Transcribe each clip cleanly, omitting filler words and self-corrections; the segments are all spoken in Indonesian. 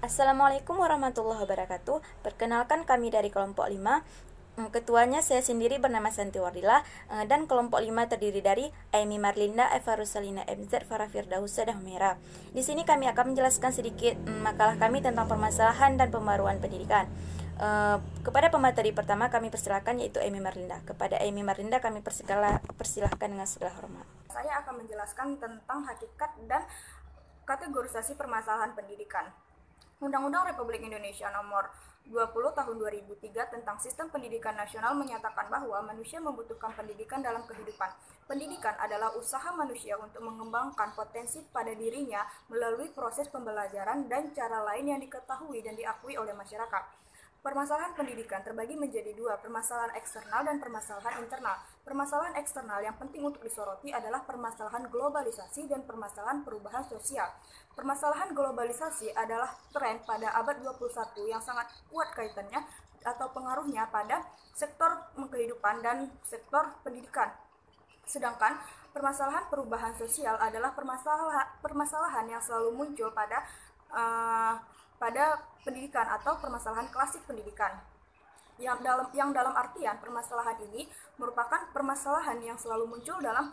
Assalamualaikum warahmatullahi wabarakatuh. Perkenalkan kami dari kelompok 5. Ketuanya saya sendiri bernama Santi Wardila, dan kelompok 5 terdiri dari Amy Marlinda, Eva Rosalina MZ, Farah Firdausa, dan Humaira. Di sini kami akan menjelaskan sedikit makalah kami tentang permasalahan dan pembaruan pendidikan. Kepada pemateri pertama kami persilahkan, yaitu Amy Marlinda. Kepada Amy Marlinda kami persilahkan dengan segala hormat. Saya akan menjelaskan tentang hakikat dan kategorisasi permasalahan pendidikan. Undang-Undang Republik Indonesia Nomor 20 Tahun 2003 tentang Sistem Pendidikan Nasional menyatakan bahwa manusia membutuhkan pendidikan dalam kehidupan. Pendidikan adalah usaha manusia untuk mengembangkan potensi pada dirinya melalui proses pembelajaran dan cara lain yang diketahui dan diakui oleh masyarakat. Permasalahan pendidikan terbagi menjadi dua, permasalahan eksternal dan permasalahan internal. Permasalahan eksternal yang penting untuk disoroti adalah permasalahan globalisasi dan permasalahan perubahan sosial. Permasalahan globalisasi adalah tren pada abad 21 yang sangat kuat kaitannya atau pengaruhnya pada sektor kehidupan dan sektor pendidikan. Sedangkan permasalahan perubahan sosial adalah permasalahan yang selalu muncul pada pendidikan atau permasalahan klasik pendidikan. Yang dalam artian permasalahan ini merupakan permasalahan yang selalu muncul dalam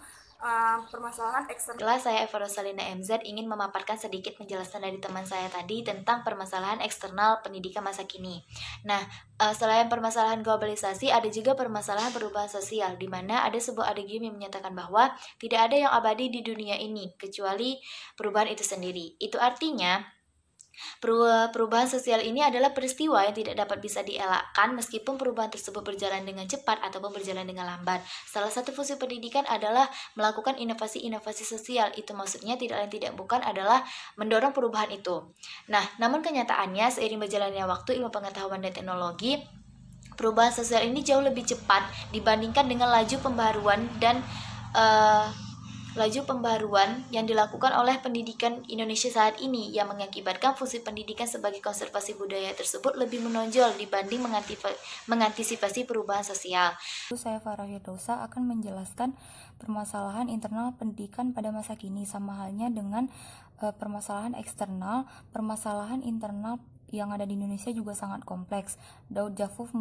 permasalahan eksternal. Setelah saya Eva Rosalina MZ ingin memaparkan sedikit penjelasan dari teman saya tadi tentang permasalahan eksternal pendidikan masa kini. Nah, selain permasalahan globalisasi, ada juga permasalahan perubahan sosial, di mana ada sebuah adegium yang menyatakan bahwa tidak ada yang abadi di dunia ini, kecuali perubahan itu sendiri. Itu artinya, perubahan sosial ini adalah peristiwa yang tidak dapat bisa dielakkan meskipun perubahan tersebut berjalan dengan cepat ataupun berjalan dengan lambat. Salah satu fungsi pendidikan adalah melakukan inovasi-inovasi sosial. Itu maksudnya tidak lain tidak bukan adalah mendorong perubahan itu. Nah, namun kenyataannya seiring berjalannya waktu, ilmu pengetahuan dan teknologi, perubahan sosial ini jauh lebih cepat dibandingkan dengan laju pembaruan yang dilakukan oleh pendidikan Indonesia saat ini, yang mengakibatkan fungsi pendidikan sebagai konservasi budaya tersebut lebih menonjol dibanding mengantisipasi perubahan sosial. Saya Farah Firdausa akan menjelaskan permasalahan internal pendidikan pada masa kini, sama halnya dengan permasalahan eksternal. Permasalahan internal yang ada di Indonesia juga sangat kompleks. Daud Jafuf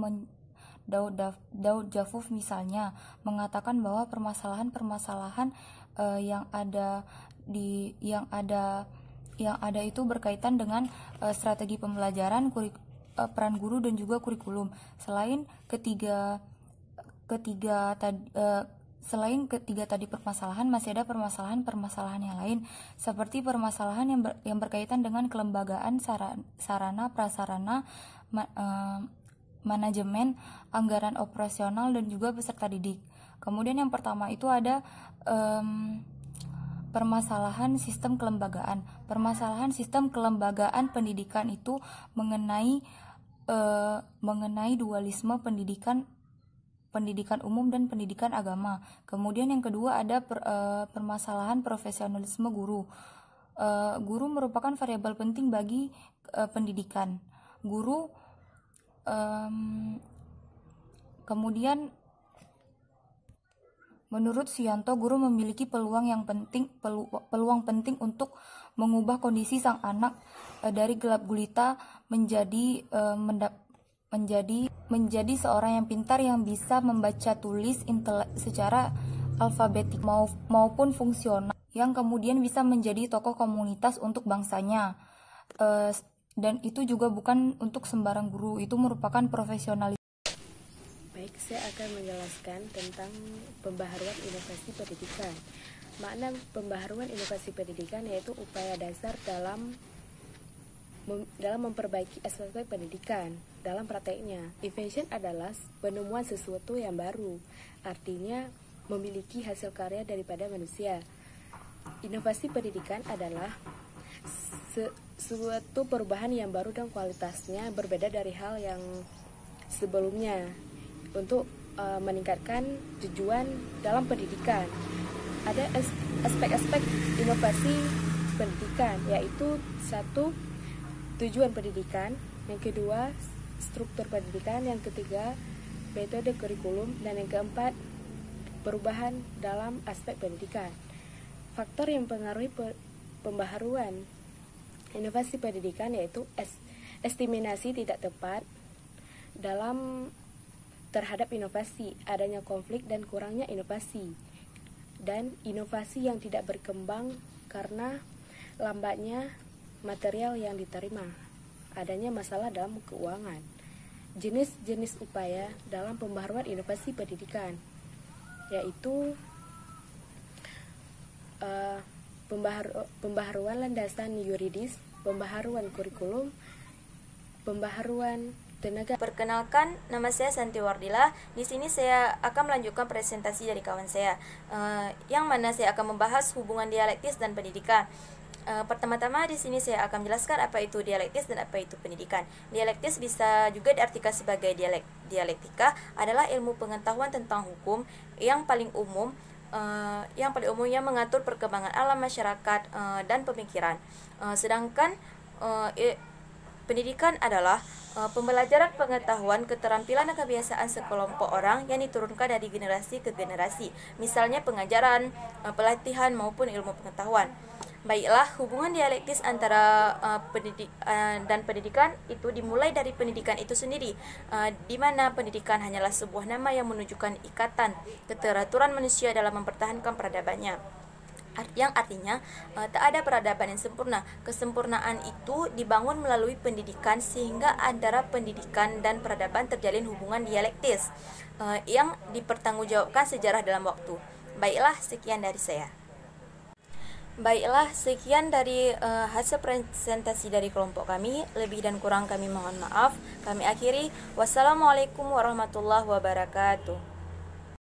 misalnya mengatakan bahwa permasalahan yang ada itu berkaitan dengan strategi pembelajaran, peran guru dan juga kurikulum. Selain ketiga tadi permasalahan, masih ada permasalahan yang lain, seperti permasalahan yang berkaitan dengan kelembagaan, sarana prasarana, manajemen, anggaran operasional, dan juga peserta didik. Kemudian yang pertama itu ada permasalahan sistem kelembagaan. Permasalahan sistem kelembagaan pendidikan itu mengenai dualisme pendidikan umum dan pendidikan agama. Kemudian yang kedua ada permasalahan profesionalisme guru. Guru merupakan variabel penting bagi pendidikan. Kemudian menurut Suyanto, guru memiliki peluang penting untuk mengubah kondisi sang anak dari gelap gulita menjadi seorang yang pintar, yang bisa membaca tulis secara alfabetik maupun fungsional, yang kemudian bisa menjadi tokoh komunitas untuk bangsanya. Dan itu juga bukan untuk sembarang guru, itu merupakan profesionalitas. Baik, saya akan menjelaskan tentang pembaharuan inovasi pendidikan. Makna pembaharuan inovasi pendidikan yaitu upaya dasar dalam memperbaiki aspek pendidikan. Dalam prakteknya, invention adalah penemuan sesuatu yang baru, artinya memiliki hasil karya daripada manusia. Inovasi pendidikan adalah suatu perubahan yang baru dan kualitasnya berbeda dari hal yang sebelumnya untuk meningkatkan tujuan dalam pendidikan. Ada aspek-aspek inovasi pendidikan, yaitu satu, tujuan pendidikan, yang kedua, struktur pendidikan, yang ketiga, metode kurikulum, dan yang keempat, perubahan dalam aspek pendidikan. Faktor yang mempengaruhi pembaharuan inovasi pendidikan yaitu estimasi tidak tepat dalam terhadap inovasi, adanya konflik dan kurangnya inovasi, dan inovasi yang tidak berkembang karena lambatnya material yang diterima, adanya masalah dalam keuangan. Jenis-jenis upaya dalam pembaharuan inovasi pendidikan yaitu pembaharuan landasan yuridis, pembaharuan kurikulum, pembaharuan tenaga. Perkenalkan, nama saya Santi Wardila. Di sini saya akan melanjutkan presentasi dari kawan saya, yang mana saya akan membahas hubungan dialektis dan pendidikan. Pertama-tama di sini saya akan menjelaskan apa itu dialektis dan apa itu pendidikan. Dialektis bisa juga diartikan sebagai dialektika adalah ilmu pengetahuan tentang hukum yang paling umum yang mengatur perkembangan alam masyarakat dan pemikiran. Sedangkan pendidikan adalah pembelajaran pengetahuan, keterampilan dan kebiasaan sekelompok orang yang diturunkan dari generasi ke generasi, misalnya pengajaran, pelatihan maupun ilmu pengetahuan. Baiklah, hubungan dialektis antara pendidikan itu dimulai dari pendidikan itu sendiri, di mana pendidikan hanyalah sebuah nama yang menunjukkan ikatan, keteraturan manusia dalam mempertahankan peradabannya. Yang artinya tak ada peradaban yang sempurna. Kesempurnaan itu dibangun melalui pendidikan, sehingga antara pendidikan dan peradaban terjalin hubungan dialektis yang dipertanggungjawabkan sejarah dalam waktu. Baiklah, sekian dari saya. Baiklah, sekian dari hasil presentasi dari kelompok kami. Lebih dan kurang kami mohon maaf. Kami akhiri. Wassalamualaikum warahmatullahi wabarakatuh.